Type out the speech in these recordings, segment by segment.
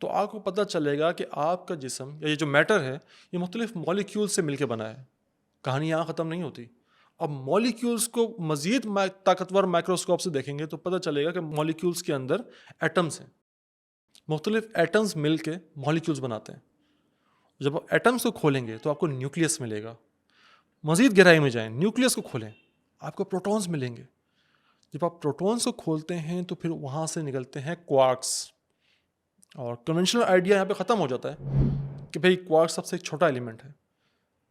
تو آپ کو پتہ چلے گا کہ آپ کا جسم یا یہ جو میٹر ہے یہ مختلف مالیکیول سے مل کے بنا ہے. کہانی یہاں ختم نہیں ہوتی. اب مالیکیولز کو مزید طاقتور مائکروسکوپ سے دیکھیں گے تو پتہ چلے گا کہ مالیکیولز کے اندر ایٹمز ہیں. مختلف ایٹمز مل کے مالیکیولز بناتے ہیں. جب آپ ایٹمز کو کھولیں گے تو آپ کو نیوکلیس ملے گا. مزید گہرائی میں جائیں, نیوکلیس کو کھولیں, آپ کو پروٹونز ملیں گے. جب آپ پروٹونز کو کھولتے ہیں تو پھر وہاں سے نکلتے ہیں کوارکس. اور کنونشنل آئیڈیا یہاں پہ ختم ہو جاتا ہے کہ بھئی کوارکس سب سے ایک چھوٹا ایلیمنٹ ہے.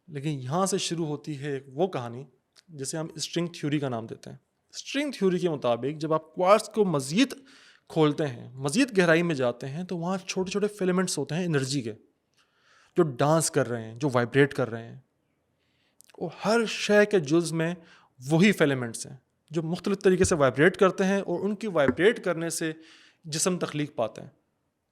لیکن یہاں سے شروع ہوتی ہے ایک وہ کہانی جسے ہم اسٹرنگ تھیوری کا نام دیتے ہیں. اسٹرنگ تھیوری کے مطابق جب آپ کوارکس کو مزید کھولتے ہیں, مزید گہرائی میں جاتے ہیں, تو وہاں چھوٹے چھوٹے فیلیمنٹس ہوتے ہیں انرجی کے, جو ڈانس کر رہے ہیں, جو وائبریٹ کر رہے ہیں. اور ہر شے کے جز میں وہی فیلیمنٹس ہیں جو مختلف طریقے سے وائبریٹ کرتے ہیں, اور ان کی وائبریٹ کرنے سے جسم تخلیق پاتے ہیں.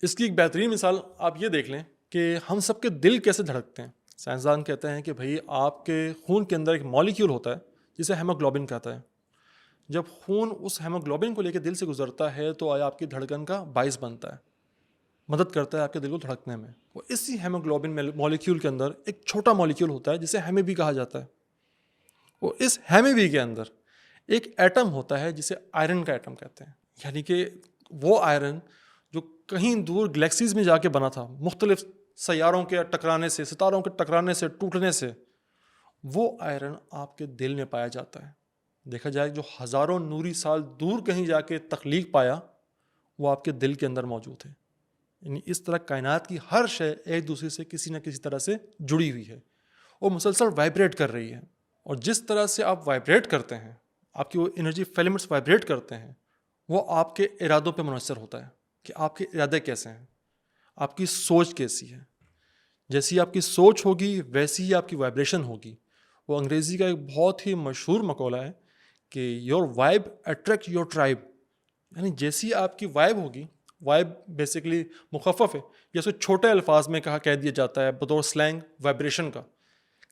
اس کی ایک بہترین مثال آپ یہ دیکھ لیں کہ ہم سب کے دل کیسے دھڑکتے ہیں. سائنسدان کہتے ہیں کہ بھئی آپ کے خون کے اندر ایک مالیکیول ہوتا ہے جسے ہیموگلوبن کہتا ہے. جب خون اس ہیموگلوبن کو لے کے دل سے گزرتا ہے تو آپ کی دھڑکن کا باعث بنتا ہے, مدد کرتا ہے آپ کے دل کو دھڑکنے میں. وہ اسی ہیموگلوبن مالیکیول کے اندر ایک چھوٹا مالیکیول ہوتا ہے جسے ہیمی بھی کہا جاتا ہے. وہ اس ہیمی بھی کے اندر ایک ایٹم ہوتا ہے جسے آئرن کا ایٹم کہتے ہیں. یعنی کہ وہ آئرن جو کہیں دور گلیکسیز میں جا کے بنا تھا, مختلف سیاروں کے ٹکرانے سے, ستاروں کے ٹکرانے سے, ٹوٹنے سے, وہ آئرن آپ کے دل میں پایا جاتا ہے. دیکھا جائے جو ہزاروں نوری سال دور کہیں جا کے تخلیق پایا, وہ آپ کے دل کے اندر موجود ہے. یعنی اس طرح کائنات کی ہر شے ایک دوسرے سے کسی نہ کسی طرح سے جڑی ہوئی ہے اور مسلسل وائبریٹ کر رہی ہے. اور جس طرح سے آپ وائبریٹ کرتے ہیں, آپ کی وہ انرجی فیلیمنٹس وائبریٹ کرتے ہیں, وہ آپ کے ارادوں پہ منحصر ہوتا ہے کہ آپ کے ارادے کیسے ہیں, آپ کی سوچ کیسی ہے. جیسی آپ کی سوچ ہوگی ویسی ہی آپ کی وائبریشن ہوگی. وہ انگریزی کا ایک بہت ہی مشہور مقولہ ہے کہ your vibe attract your tribe. یعنی جیسی آپ کی وائب ہوگی, وائب بیسیکلی مخفف ہے, یا اسے چھوٹے الفاظ میں کہہ دیا جاتا ہے بطور سلینگ وائبریشن کا.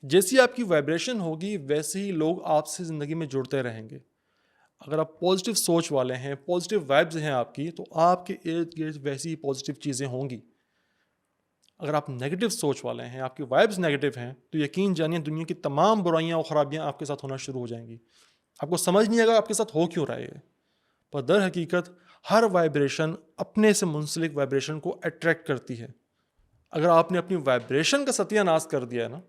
جیسی آپ کی وائبریشن ہوگی ویسے ہی لوگ آپ سے زندگی میں جڑتے رہیں گے. اگر آپ پازیٹیو سوچ والے ہیں, پازیٹیو وائبز ہیں آپ کی, تو آپ کے ارد گرد ویسی ہی پازیٹیو چیزیں ہوں گی. اگر آپ نیگیٹو سوچ والے ہیں, آپ کی وائبز نیگیٹو ہیں, تو یقین جانیے دنیا کی تمام برائیاں اور خرابیاں آپ کے ساتھ ہونا شروع ہو جائیں گی. آپ کو سمجھ نہیں آئے گا آپ کے ساتھ ہو کیوں رہا ہے. پر در حقیقت ہر وائبریشن اپنے سے منسلک وائبریشن کو اٹریکٹ کرتی ہے. اگر آپ نے اپنی وائبریشن کا ستیہ ناش کر دیا ہے نا,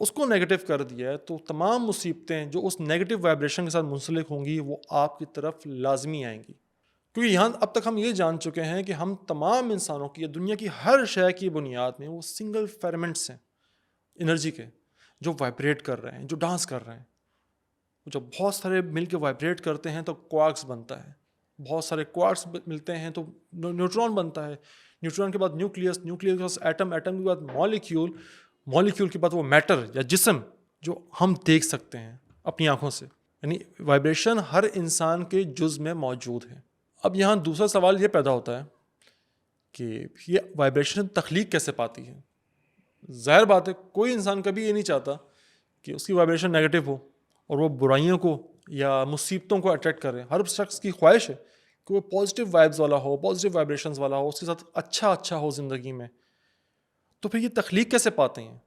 اس کو نیگیٹو کر دیا ہے, تو تمام مصیبتیں جو اس نیگیٹو وائبریشن کے ساتھ منسلک ہوں گی وہ آپ کی طرف لازمی آئیں گی. کیونکہ یہاں اب تک ہم یہ جان چکے ہیں کہ ہم تمام انسانوں کی, دنیا کی ہر شے کی بنیاد میں وہ سنگل فیلیمنٹس ہیں انرجی کے, جو وائبریٹ کر رہے ہیں, جو ڈانس کر رہے ہیں. جب بہت سارے مل کے وائبریٹ کرتے ہیں تو کوارکس بنتا ہے. بہت سارے کوارکس ملتے ہیں تو نیوٹران بنتا ہے. نیوٹران کے بعد نیوکلیس, نیوکلیس کے بعد ایٹم, ایٹم کے بعد مالیکیول, مالیکیول کے بعد وہ میٹر یا جسم جو ہم دیکھ سکتے ہیں اپنی آنکھوں سے. یعنی وائبریشن ہر انسان کے جز میں موجود ہے. اب یہاں دوسرا سوال یہ پیدا ہوتا ہے کہ یہ وائبریشن تخلیق کیسے پاتی ہے. ظاہر بات ہے کوئی انسان کبھی یہ نہیں چاہتا کہ اس کی وائبریشن نیگیٹو ہو اور وہ برائیوں کو یا مصیبتوں کو اٹریکٹ کرے. ہر شخص کی خواہش ہے کہ وہ پازیٹیو وائبز والا ہو, پازیٹیو وائبریشنز والا ہو, اس کے ساتھ اچھا ہو زندگی میں. تو پھر یہ تخلیق کیسے پاتے ہیں؟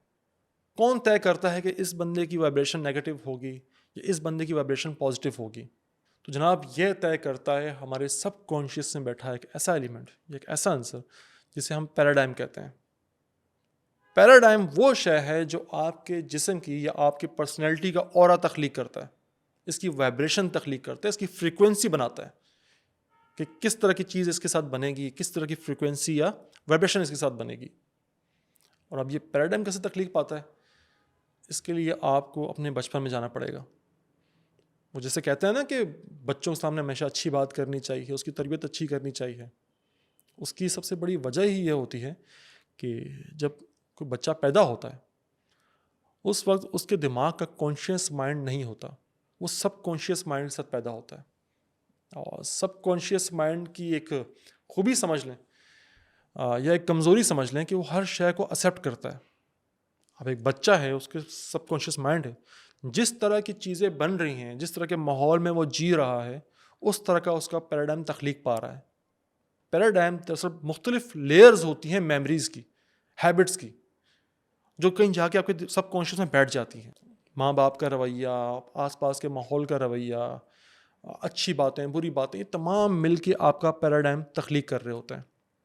کون طے کرتا ہے کہ اس بندے کی وائبریشن نیگیٹو ہوگی یا اس بندے کی وائبریشن پازیٹیو ہوگی؟ تو جناب یہ طے کرتا ہے ہمارے سب کانشیس میں بیٹھا ایک ایسا ایلیمنٹ, ایک ایسا عنصر جسے ہم پیراڈائم کہتے ہیں. پیراڈائم وہ شے ہے جو آپ کے جسم کی یا آپ کی پرسنالٹی کا اورا تخلیق کرتا ہے, اس کی وائبریشن تخلیق کرتا ہے, اس کی فریکوینسی بناتا ہے کہ کس طرح کی چیز اس کے ساتھ بنے گی, کس طرح کی فریکوینسی یا وائبریشن اس کے ساتھ بنے گی. اور اب یہ پیراڈائم کیسے تخلیق پاتا ہے؟ اس کے لیے آپ کو اپنے بچپن میں جانا پڑے گا. وہ جیسے کہتے ہیں نا کہ بچوں کے سامنے ہمیشہ اچھی بات کرنی چاہیے, اس کی تربیت اچھی کرنی چاہیے. اس کی سب سے بڑی وجہ ہی یہ ہوتی ہے کہ جب کوئی بچہ پیدا ہوتا ہے اس وقت اس کے دماغ کا کانشیس مائنڈ نہیں ہوتا, وہ سب کانشیس مائنڈ کے ساتھ پیدا ہوتا ہے. اور سب کانشیس مائنڈ کی ایک خوبی سمجھ لیں یا ایک کمزوری سمجھ لیں کہ وہ ہر شے کو ایکسیپٹ کرتا ہے. اب ایک بچہ ہے, اس کے سب کانشیس مائنڈ ہے, جس طرح کی چیزیں بن رہی ہیں, جس طرح کے ماحول میں وہ جی رہا ہے, اس طرح کا اس کا پیراڈائم تخلیق پا رہا ہے. پیراڈائم دراصل مختلف لیئرز ہوتی ہیں میموریز کی، ہیبٹس کی، جو کہیں جا کے آپ کے سب کانشیس میں بیٹھ جاتی ہیں. ماں باپ کا رویہ، آس پاس کے ماحول کا رویہ، اچھی باتیں بری باتیں، یہ تمام مل کے آپ کا پیراڈائم تخلیق کر رہے ہوتے ہیں.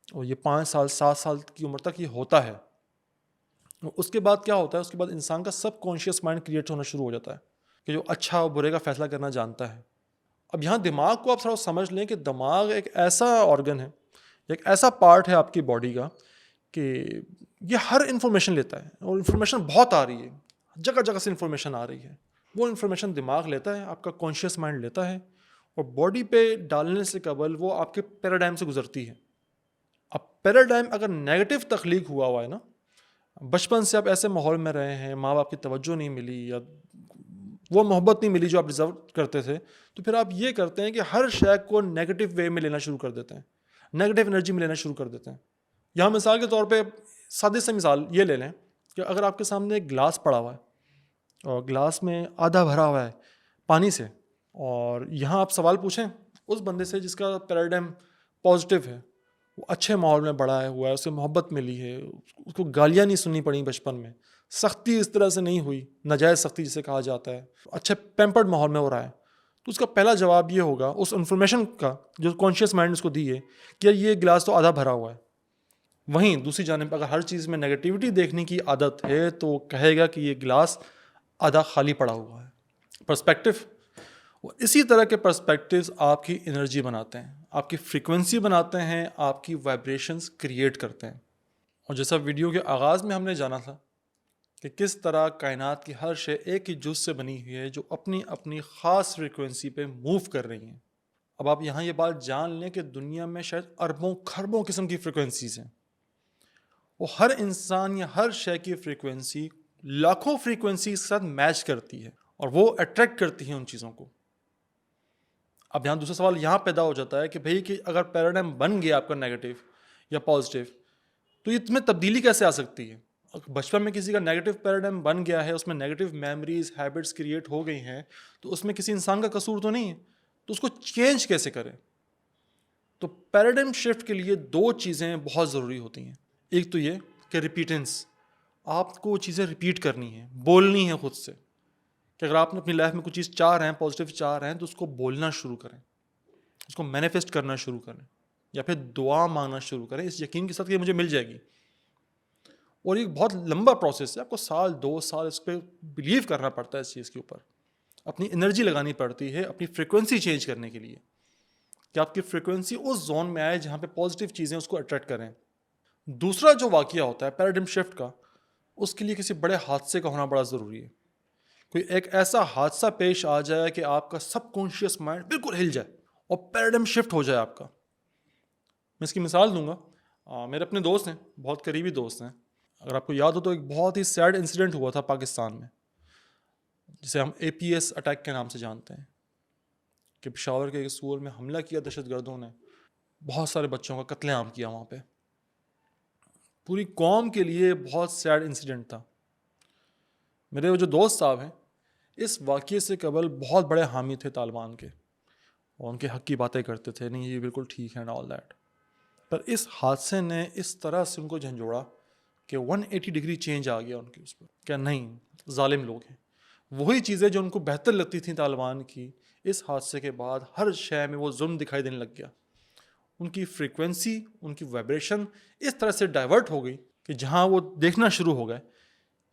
اور یہ 5 سال 7 سال کی عمر تک یہ ہوتا ہے. اس کے بعد کیا ہوتا ہے؟ اس کے بعد انسان کا سب کانشیس مائنڈ کریٹ ہونا شروع ہو جاتا ہے کہ جو اچھا اور برے کا فیصلہ کرنا جانتا ہے. اب یہاں دماغ کو آپ تھوڑا سمجھ لیں کہ دماغ ایک ایسا آرگن ہے، ایک ایسا پارٹ ہے آپ کی باڈی کا کہ یہ ہر انفارمیشن لیتا ہے، اور انفارمیشن بہت آ رہی ہے، جگہ جگہ سے انفارمیشن آ رہی ہے. وہ انفارمیشن دماغ لیتا ہے، آپ کا کانشیس مائنڈ لیتا ہے، اور باڈی پہ ڈالنے سے قبل وہ آپ کے پیراڈائم سے گزرتی ہے. اب پیراڈائم اگر نیگیٹو تخلیق ہوا ہے نا، بچپن سے آپ ایسے ماحول میں رہے ہیں، ماں باپ کی توجہ نہیں ملی یا وہ محبت نہیں ملی جو آپ ڈیزرو کرتے تھے، تو پھر آپ یہ کرتے ہیں کہ ہر شے کو نیگیٹو وے میں لینا شروع کر دیتے ہیں، نیگیٹو انرجی میں لینا شروع کر دیتے ہیں. یہاں مثال کے طور پہ سادے سے مثال یہ لے لیں کہ اگر آپ کے سامنے ایک گلاس پڑا ہوا ہے اور گلاس میں آدھا بھرا ہوا ہے پانی سے، اور یہاں آپ سوال پوچھیں اس بندے سے جس کا پیراڈائم پازیٹیو ہے، وہ اچھے ماحول میں بڑا ہے ہوا ہے، اسے محبت ملی ہے، اس کو گالیاں نہیں سننی پڑیں بچپن میں، سختی اس طرح سے نہیں ہوئی، ناجائز سختی جسے کہا جاتا ہے، اچھے پیمپرڈ ماحول میں ہو رہا ہے، تو اس کا پہلا جواب یہ ہوگا اس انفارمیشن کا جو کانشیس مائنڈ اس کو دی ہے کہ یہ گلاس تو آدھا بھرا ہوا ہے. وہیں دوسری جانب اگر ہر چیز میں نیگیٹیوٹی دیکھنے کی عادت ہے تو وہ کہے گا کہ یہ گلاس آدھا خالی پڑا ہوا ہے. پرسپیکٹو. اسی طرح کے پرسپیکٹوز آپ کی انرجی بناتے ہیں، آپ کی فریکوینسی بناتے ہیں، آپ کی وائبریشنز کریٹ کرتے ہیں. اور جیسا ویڈیو کے آغاز میں ہم نے جانا تھا کہ کس طرح کائنات کی ہر شے ایک ہی جز سے بنی ہوئی ہے جو اپنی اپنی خاص فریکوینسی پہ موو کر رہی ہیں. اب آپ یہاں یہ بات جان لیں کہ دنیا میں شاید اربوں کھربوں قسم کی فریکوینسیز ہیں، وہ ہر انسان یا ہر شے کی فریکوینسی لاکھوں فریکوینسیز کے ساتھ میچ کرتی ہے اور وہ اٹریکٹ کرتی ہیں ان چیزوں کو. اب یہاں دوسرا سوال یہاں پیدا ہو جاتا ہے کہ بھئی کہ اگر پیراڈائم بن گیا آپ کا نیگیٹو یا پازیٹیو، تو یہ تمہیں تبدیلی کیسے آ سکتی ہے؟ بچپن میں کسی کا نیگیٹو پیراڈائم بن گیا ہے، اس میں نیگیٹو میموریز ہیبٹس کریٹ ہو گئی ہیں، تو اس میں کسی انسان کا قصور تو نہیں ہے، تو اس کو چینج کیسے کرے؟ تو پیراڈائم شفٹ کے لیے 2 چیزیں بہت ضروری ہوتی ہیں. ایک تو یہ کہ ریپیٹنس، آپ کو وہ چیزیں ریپیٹ کرنی ہیں، بولنی ہے خود سے، کہ اگر آپ نے اپنی لائف میں کچھ چیز چاہ رہے ہیں، پازیٹیو چاہ رہے ہیں، تو اس کو بولنا شروع کریں، اس کو مینیفیسٹ کرنا شروع کریں، یا پھر دعا مانگنا شروع کریں اس یقین کے ساتھ کہ مجھے مل جائے گی. اور یہ بہت لمبا پروسیس ہے، آپ کو 1-2 سال اس پہ بلیو کرنا پڑتا ہے، اس چیز کے اوپر اپنی انرجی لگانی پڑتی ہے اپنی فریکوینسی چینج کرنے کے لیے کہ آپ کی فریکوینسی اس زون میں آئے جہاں پہ پازیٹیو چیزیں اس کو اٹریکٹ کریں. دوسرا جو واقعہ ہوتا ہے پیراڈائم شفٹ کا، اس کے لیے کسی بڑے حادثے کا ہونا بڑا ضروری ہے. کوئی ایک ایسا حادثہ پیش آ جائے کہ آپ کا سب کانشیس مائنڈ بالکل ہل جائے اور پیراڈائم شفٹ ہو جائے آپ کا. میں اس کی مثال دوں گا. میرے اپنے دوست ہیں، بہت قریبی دوست ہیں. اگر آپ کو یاد ہو تو ایک بہت ہی سیڈ انسیڈنٹ ہوا تھا پاکستان میں، جسے ہم APS اٹیک کے نام سے جانتے ہیں، کہ پشاور کے ایک اسکول میں حملہ کیا دہشت گردوں نے، بہت سارے بچوں کا قتل عام کیا وہاں پہ. پوری قوم کے لیے بہت سیڈ انسیڈنٹ تھا. میرے وہ جو دوست صاحب ہیں اس واقعے سے قبل بہت بڑے حامی تھے طالبان کے، اور ان کے حق کی باتیں کرتے تھے، نہیں یہ بالکل ٹھیک ہے اینڈ آل دیٹ. پر اس حادثے نے اس طرح سے ان کو جھنجھوڑا کہ 180 ڈگری چینج آ گیا ان کے اس پر، کہ نہیں ظالم لوگ ہیں. وہی چیزیں جو ان کو بہتر لگتی تھیں طالبان کی، اس حادثے کے بعد ہر شے میں وہ ظلم دکھائی دینے لگ گیا. ان کی فریکوینسی، ان کی وائبریشن اس طرح سے ڈائیورٹ ہو گئی کہ جہاں وہ دیکھنا شروع ہو گئے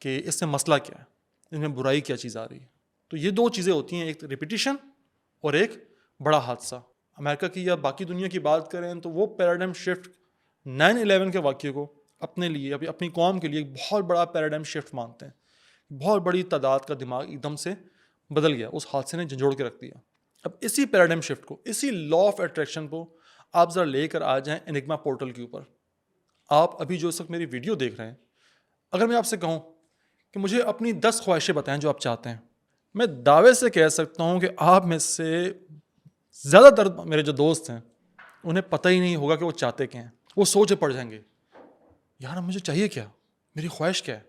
کہ اس سے مسئلہ کیا ہے، اس میں برائی کیا چیز آ رہی ہے. تو یہ 2 چیزیں ہوتی ہیں، ایک ریپیٹیشن اور ایک بڑا حادثہ. امریکہ کی یا باقی دنیا کی بات کریں تو وہ پیراڈائم شفٹ 9/11 کے واقعے کو اپنے لیے، اپنی قوم کے لیے ایک بہت بڑا پیراڈائم شفٹ مانتے ہیں. بہت بڑی تعداد کا دماغ ایک دم سے بدل گیا، اس حادثے نے جھنجھوڑ کے رکھ دیا. اب اسی پیراڈائم شفٹ کو، اسی لا آف اٹریکشن کو آپ ذرا لے کر آ جائیں انگما پورٹل کے اوپر. آپ ابھی جو اس وقت میری ویڈیو دیکھ رہے ہیں، اگر میں آپ سے کہوں کہ مجھے اپنی 10 خواہشیں بتائیں جو آپ چاہتے ہیں، میں دعوے سے کہہ سکتا ہوں کہ آپ میں سے زیادہ تر میرے جو دوست ہیں انہیں پتہ ہی نہیں ہوگا کہ وہ چاہتے کیا ہیں. وہ سوچے پڑ جائیں گے، یار مجھے چاہیے کیا، میری خواہش کیا ہے،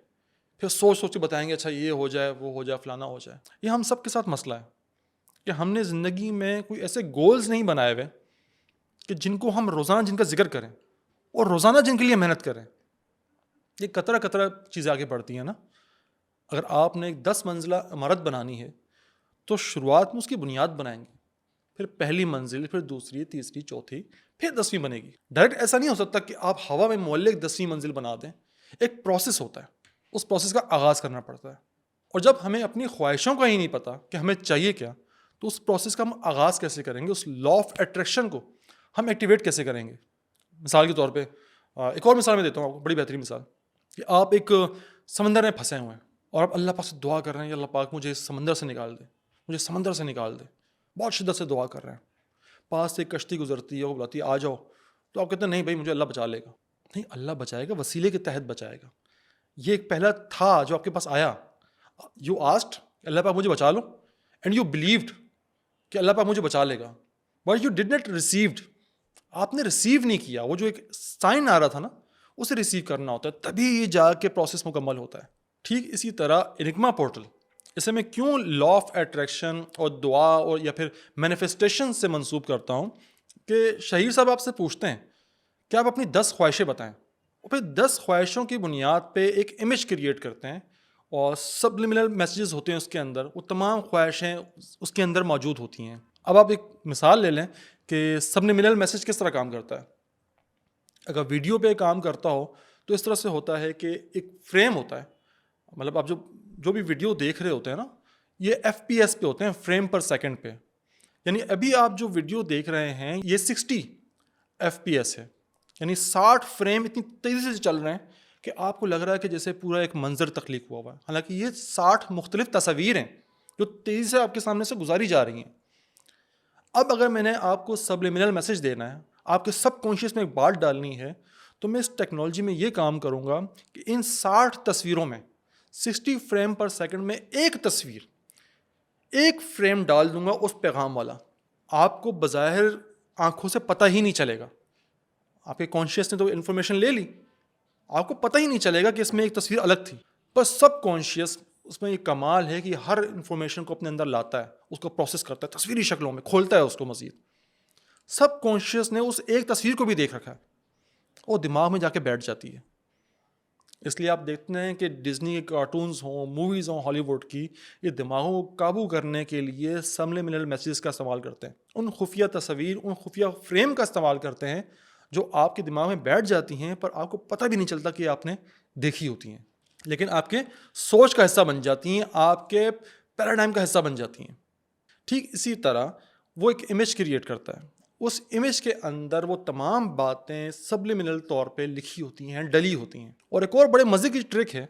پھر سوچ کے بتائیں گے اچھا یہ ہو جائے، وہ ہو جائے، فلانا ہو جائے. یہ ہم سب کے ساتھ مسئلہ ہے کہ ہم نے زندگی میں کوئی ایسے گولز نہیں بنائے ہوئے کہ جن کو ہم روزانہ جن کا ذکر کریں اور روزانہ جن کے لیے محنت کریں، یہ قطرہ قطرہ چیزیں آگے بڑھتی ہیں نا. اگر آپ نے ایک 10 منزلہ عمارت بنانی ہے تو شروعات میں اس کی بنیاد بنائیں گے، پھر پہلی منزل، پھر دوسری، تیسری، چوتھی، پھر 10ویں بنے گی. ڈائریکٹ ایسا نہیں ہو سکتا کہ آپ ہوا میں معلق 10ویں منزل بنا دیں. ایک پروسیس ہوتا ہے، اس پروسیس کا آغاز کرنا پڑتا ہے. اور جب ہمیں اپنی خواہشوں کا ہی نہیں پتا کہ ہمیں چاہیے کیا، تو اس پروسیس کا ہم آغاز کیسے کریں گے؟ اس لا آف اٹریکشن کو ہم ایکٹیویٹ کیسے کریں گے؟ مثال کے طور پہ ایک اور مثال میں دیتا ہوں آپ کو، بڑی بہترین مثال، کہ آپ ایک سمندر میں پھنسے ہوئے ہیں اور آپ اللہ پاک سے دعا کر رہے ہیں کہ اللہ پاک مجھے اس سمندر سے نکال دے، مجھے سمندر سے نکال دے. بہت شدت سے دعا کر رہے ہیں. پاس سے ایک کشتی گزرتی ہے، وہ بلاتی ہے آ جاؤ، تو آپ کہتے ہیں نہیں بھائی مجھے اللہ بچا لے گا. نہیں، اللہ بچائے گا، وسیلے کے تحت بچائے گا. یہ ایک پہلا تھا جو آپ کے پاس آیا. یو آسکڈ اللہ پاک مجھے بچا لو، اینڈ یو بلیوڈ کہ اللہ پاک مجھے بچا لے گا، but you did not received. آپ نے ریسیو نہیں کیا. وہ جو ایک سائن آ رہا تھا نا، اسے ریسیو کرنا ہوتا ہے، تبھی یہ جا کے پروسیس مکمل ہوتا ہے. ٹھیک اسی طرح انگما پورٹل، اسے میں کیوں لا آف اٹریکشن اور دعا اور یا پھر مینیفیسٹیشن سے منسوب کرتا ہوں کہ شہیر صاحب آپ سے پوچھتے ہیں کہ آپ اپنی 10 خواہشیں بتائیں، اور پھر 10 خواہشوں کی بنیاد پہ ایک امیج کریٹ کرتے ہیں اور سبلیمنل میسیجز ہوتے ہیں اس کے اندر، وہ تمام خواہشیں اس کے اندر موجود ہوتی ہیں. اب آپ ایک مثال لے لیں کہ سبلیمنل میسیج کس طرح کام کرتا ہے. اگر ویڈیو پہ کام کرتا ہو تو اس طرح سے ہوتا ہے کہ ایک فریم ہوتا ہے، مطلب آپ جو بھی ویڈیو دیکھ رہے ہوتے ہیں نا، یہ FPS پہ ہوتے ہیں، فریم پر سیکنڈ پہ. یعنی ابھی آپ جو ویڈیو دیکھ رہے ہیں یہ 60 FPS ہے، یعنی 60 فریم اتنی تیزی سے چل رہے ہیں کہ آپ کو لگ رہا ہے کہ جیسے پورا ایک منظر تخلیق ہوا ہوا ہے، حالانکہ یہ 60 مختلف تصاویر ہیں جو تیزی سے آپ کے سامنے سے گزاری جا رہی ہیں. اب اگر میں نے آپ کو سبلیمنل میسج دینا ہے، آپ کے سب کانشیس میں ایک بات ڈالنی ہے، تو میں اس ٹیکنالوجی میں یہ کام کروں گا کہ ان 60 تصویروں میں 60 فریم پر سیکنڈ میں ایک تصویر، ایک فریم ڈال دوں گا اس پیغام والا. آپ کو بظاہر آنکھوں سے پتہ ہی نہیں چلے گا، آپ کے کانشیس نے تو انفارمیشن لے لی، آپ کو پتہ ہی نہیں چلے گا کہ اس میں ایک تصویر الگ تھی. بس سب کانشیس، اس میں یہ کمال ہے کہ ہر انفارمیشن کو اپنے اندر لاتا ہے، اس کو پروسیس کرتا ہے، تصویری شکلوں میں کھولتا ہے اس کو مزید. سب کانشیس نے اس ایک تصویر کو بھی دیکھ رکھا ہے، وہ دماغ میں جا کے بیٹھ جاتی ہے. اس لیے آپ دیکھتے ہیں کہ ڈزنی کے کارٹونز ہوں، موویز ہوں ہالی ووڈ کی، یہ دماغوں کو قابو کرنے کے لیے سبلیمنل میسیجز کا استعمال کرتے ہیں. ان خفیہ تصاویر، ان خفیہ فریم کا استعمال کرتے ہیں جو آپ کے دماغ میں بیٹھ جاتی ہیں، پر آپ کو پتہ بھی نہیں چلتا کہ آپ نے دیکھی ہوتی ہیں، لیکن آپ کے سوچ کا حصہ بن جاتی ہیں، آپ کے پیراڈائم کا حصہ بن جاتی ہیں. ٹھیک اسی طرح وہ ایک امیج کریٹ کرتا ہے، اس امیج کے اندر وہ تمام باتیں سبلیمنل طور پہ لکھی ہوتی ہیں، ڈلی ہوتی ہیں. اور ایک اور بڑے مزے کی ٹرک ہے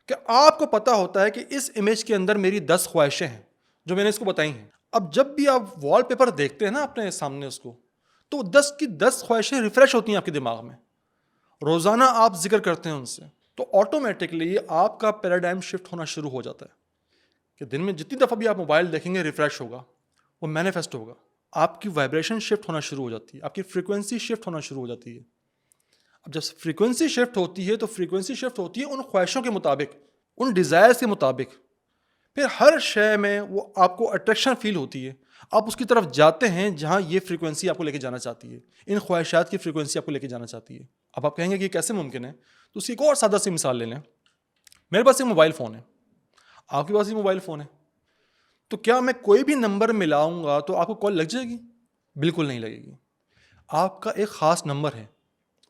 کہ آپ کو پتہ ہوتا ہے کہ اس امیج کے اندر میری 10 خواہشیں ہیں جو میں نے اس کو بتائی ہیں. اب جب بھی آپ وال پیپر دیکھتے ہیں نا اپنے سامنے اس کو، تو 10 کی 10 خواہشیں ریفریش ہوتی ہیں آپ کے دماغ میں، روزانہ آپ ذکر کرتے ہیں ان سے، تو آٹومیٹکلی آپ کا پیراڈائم شفٹ ہونا شروع ہو جاتا ہے کہ دن میں جتنی دفعہ بھی آپ موبائل دیکھیں گے ریفریش ہوگا، وہ مینیفیسٹ ہوگا. آپ کی وائبریشن شفٹ ہونا شروع ہو جاتی ہے، آپ کی فریکوینسی شفٹ ہونا شروع ہو جاتی ہے. اب جب فریکوینسی شفٹ ہوتی ہے تو فریکوینسی شفٹ ہوتی ہے ان خواہشوں کے مطابق، ان ڈیزائرز کے مطابق. پھر ہر شے میں وہ آپ کو اٹریکشن فیل ہوتی ہے، آپ اس کی طرف جاتے ہیں جہاں یہ فریکوینسی آپ کو لے کے جانا چاہتی ہے، ان خواہشات کی فریکوینسی آپ کو لے کے جانا چاہتی ہے. اب آپ کہیں گے کہ یہ کیسے ممکن ہے؟ تو اس کی ایک اور سادہ سی مثال لے لیں. میرے پاس ایک موبائل فون ہے، آپ کے پاس بھی موبائل فون ہے، تو کیا میں کوئی بھی نمبر ملاؤں گا تو آپ کو کال لگ جائے گی؟ بالکل نہیں لگے گی. آپ کا ایک خاص نمبر ہے،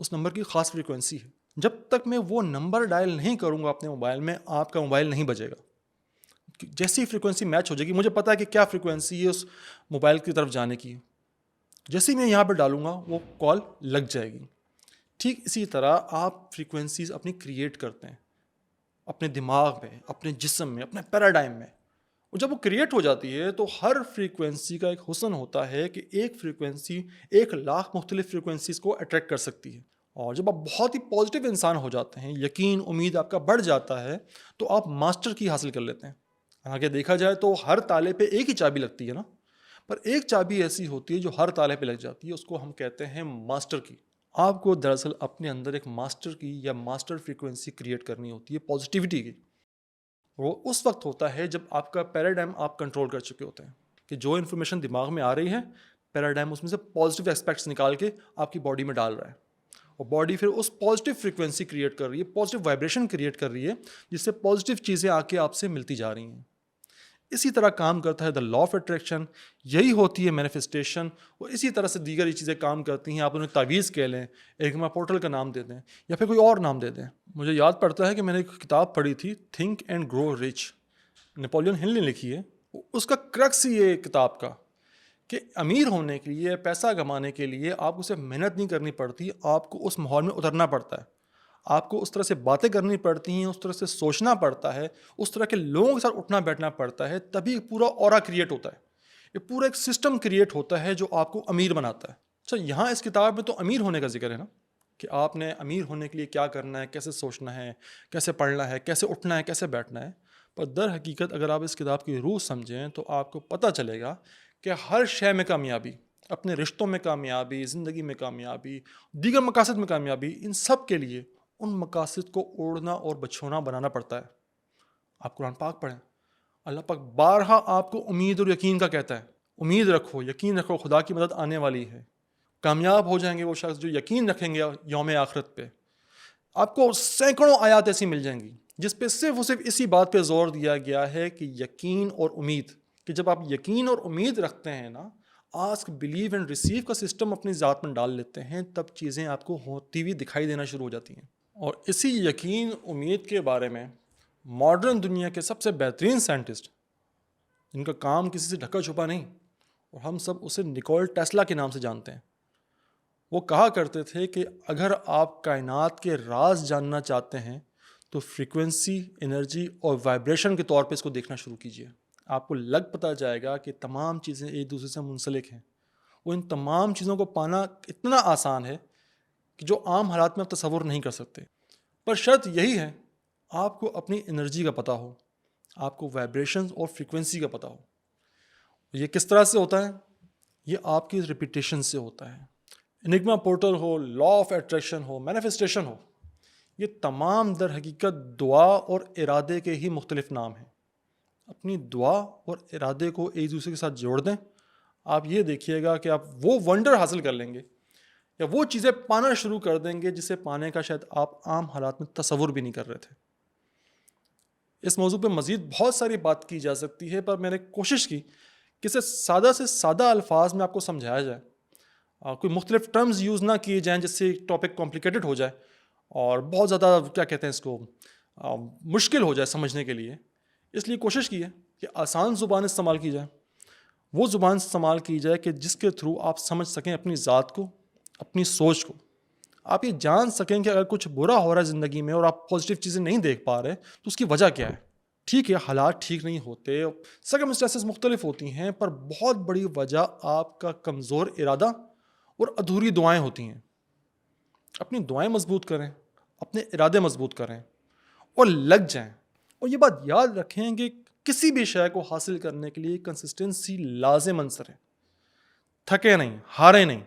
اس نمبر کی خاص فریکوینسی ہے. جب تک میں وہ نمبر ڈائل نہیں کروں گا اپنے موبائل میں، آپ کا موبائل نہیں بجے گا. جیسی فریکوینسی میچ ہو جائے گی، مجھے پتا ہے کہ کیا فریکوینسی ہے اس موبائل کی طرف جانے کی، جیسے میں یہاں پہ ڈالوں گا وہ کال لگ جائے گی. ٹھیک اسی طرح آپ فریکوینسیز اپنی کریٹ کرتے ہیں اپنے دماغ میں، اپنے جسم میں، اپنے پیراڈائم میں. اور جب وہ کریٹ ہو جاتی ہے تو ہر فریکوینسی کا ایک حسن ہوتا ہے کہ ایک فریکوینسی 1,00,000 مختلف فریکوینسیز کو اٹریکٹ کر سکتی ہے. اور جب آپ بہت ہی پازیٹیو انسان ہو جاتے ہیں، یقین امید آپ کا بڑھ جاتا ہے، تو آپ ماسٹر کی حاصل کر لیتے ہیں. آگے دیکھا جائے تو ہر تالے پہ ایک ہی چابی لگتی ہے نا، پر ایک چابی ایسی ہوتی ہے جو ہر تالے پہ لگ جاتی ہے، اس کو ہم کہتے ہیں ماسٹر کی. آپ کو دراصل اپنے اندر ایک ماسٹر کی یا ماسٹر فریکوینسی کریٹ کرنی ہوتی ہے پازیٹیوٹی کی. وہ اس وقت ہوتا ہے جب آپ کا پیراڈائم آپ کنٹرول کر چکے ہوتے ہیں کہ جو انفارمیشن دماغ میں آ رہی ہے پیراڈائم اس میں سے پازیٹیو اسپیکٹس نکال کے آپ کی باڈی میں ڈال رہا ہے, اور باڈی پھر اس پازیٹیو فریکوینسی کریٹ کر رہی ہے, پازیٹیو وائبریشن کریٹ کر رہی ہے, جس سے پازیٹیو چیزیں آ کے آپ سے ملتی جا رہی ہیں. اسی طرح کام کرتا ہے دا لا آف اٹریکشن, یہی ہوتی ہے مینیفیسٹیشن, اور اسی طرح سے دیگر یہ چیزیں کام کرتی ہیں. آپ انہیں تعویذ کہہ لیں, ایگما پورٹل کا نام دے دیں, یا پھر کوئی اور نام دے دیں. مجھے یاد پڑتا ہے کہ میں نے ایک کتاب پڑھی تھی, think and grow rich, Napoleon Hill نے لکھی ہے. اس کا کرکس یہ کتاب کا کہ امیر ہونے کے لیے, پیسہ کمانے کے لیے آپ کو صرف محنت نہیں کرنی پڑتی, آپ کو اس ماحول میں اترنا پڑتا ہے, آپ کو اس طرح سے باتیں کرنی پڑتی ہیں, اس طرح سے سوچنا پڑتا ہے, اس طرح کے لوگوں کے ساتھ اٹھنا بیٹھنا پڑتا ہے, تبھی پورا اورا کریٹ ہوتا ہے. یہ پورا ایک سسٹم کریٹ ہوتا ہے جو آپ کو امیر بناتا ہے. اچھا, یہاں اس کتاب میں تو امیر ہونے کا ذکر ہے نا, کہ آپ نے امیر ہونے کے لیے کیا کرنا ہے, کیسے سوچنا ہے, کیسے پڑھنا ہے, کیسے اٹھنا ہے, کیسے بیٹھنا ہے. پر در حقیقت اگر آپ اس کتاب کی روح سمجھیں تو آپ کو پتہ چلے گا کہ ہر شے میں کامیابی, اپنے رشتوں میں کامیابی, زندگی میں کامیابی, دیگر مقاصد میں کامیابی, ان سب کے لیے ان مقاصد کو اوڑھنا اور بچھونا بنانا پڑتا ہے. آپ قرآن پاک پڑھیں, اللہ پاک بارہا آپ کو امید اور یقین کا کہتا ہے. امید رکھو, یقین رکھو, خدا کی مدد آنے والی ہے. کامیاب ہو جائیں گے وہ شخص جو یقین رکھیں گے یوم آخرت پہ. آپ کو سینکڑوں آیات ایسی مل جائیں گی جس پہ صرف اور صرف اسی بات پہ زور دیا گیا ہے کہ یقین اور امید, کہ جب آپ یقین اور امید رکھتے ہیں نا, آسک, بلیو اینڈ ریسیو کا سسٹم اپنی ذات میں ڈال لیتے ہیں, تب چیزیں آپ کو ہوتی ہوئی دکھائی دینا شروع ہو جاتی ہیں. اور اسی یقین امید کے بارے میں ماڈرن دنیا کے سب سے بہترین سائنٹسٹ, جن کا کام کسی سے ڈھکا چھپا نہیں, اور ہم سب اسے نکول ٹیسلا کے نام سے جانتے ہیں, وہ کہا کرتے تھے کہ اگر آپ کائنات کے راز جاننا چاہتے ہیں تو فریکوینسی, انرجی اور وائبریشن کے طور پہ اس کو دیکھنا شروع کیجیے. آپ کو لگ پتہ جائے گا کہ تمام چیزیں ایک دوسرے سے منسلک ہیں. وہ ان تمام چیزوں کو پانا اتنا آسان ہے کہ جو عام حالات میں آپ تصور نہیں کر سکتے. پر شرط یہی ہے, آپ کو اپنی انرجی کا پتہ ہو, آپ کو وائبریشنز اور فریکوینسی کا پتہ ہو. یہ کس طرح سے ہوتا ہے؟ یہ آپ کی ریپیٹیشن سے ہوتا ہے. انگما پورٹل ہو, لا آف اٹریکشن ہو, مینیفیسٹیشن ہو, یہ تمام در حقیقت دعا اور ارادے کے ہی مختلف نام ہیں. اپنی دعا اور ارادے کو ایک دوسرے کے ساتھ جوڑ دیں, آپ یہ دیکھیے گا کہ آپ وہ ونڈر حاصل کر لیں گے, یا وہ چیزیں پانا شروع کر دیں گے جسے پانے کا شاید آپ عام حالات میں تصور بھی نہیں کر رہے تھے. اس موضوع پہ مزید بہت ساری بات کی جا سکتی ہے, پر میں نے کوشش کی کہ اسے سادہ سے سادہ الفاظ میں آپ کو سمجھایا جائے, کوئی مختلف ٹرمز یوز نہ کیے جائیں جس سے ٹاپک کمپلیکیٹڈ ہو جائے اور بہت زیادہ کیا کہتے ہیں اس کو مشکل ہو جائے سمجھنے کے لیے. اس لیے کوشش کی ہے کہ آسان زبان استعمال کی جائے, وہ زبان استعمال کی جائے کہ جس کے تھرو آپ سمجھ سکیں اپنی ذات کو, اپنی سوچ کو. آپ یہ جان سکیں کہ اگر کچھ برا ہو رہا ہے زندگی میں اور آپ پازیٹیو چیزیں نہیں دیکھ پا رہے تو اس کی وجہ کیا ہے. ٹھیک ہے, حالات ٹھیک نہیں ہوتے, سرکمسٹانسز مختلف ہوتی ہیں, پر بہت بڑی وجہ آپ کا کمزور ارادہ اور ادھوری دعائیں ہوتی ہیں. اپنی دعائیں مضبوط کریں, اپنے ارادے مضبوط کریں اور لگ جائیں. اور یہ بات یاد رکھیں کہ کسی بھی شے کو حاصل کرنے کے لیے کنسسٹنسی لازم عنصر ہے. تھکے نہیں, ہارے نہیں.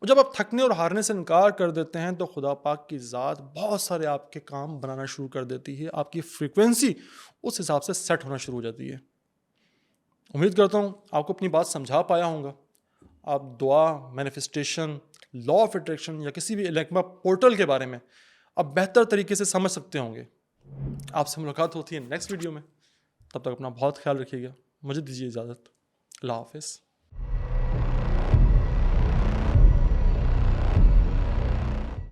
اور جب آپ تھکنے اور ہارنے سے انکار کر دیتے ہیں تو خدا پاک کی ذات بہت سارے آپ کے کام بنانا شروع کر دیتی ہے, آپ کی فریکوینسی اس حساب سے سیٹ ہونا شروع ہو جاتی ہے. امید کرتا ہوں آپ کو اپنی بات سمجھا پایا ہوں گا. آپ دعا, مینیفیسٹیشن, لا آف اٹریکشن یا کسی بھی انگما پورٹل کے بارے میں اب بہتر طریقے سے سمجھ سکتے ہوں گے. آپ سے ملاقات ہوتی ہے نیکسٹ ویڈیو میں. تب تک اپنا بہت خیال رکھیے گا. مجھے دیجیے اجازت. اللہ حافظ.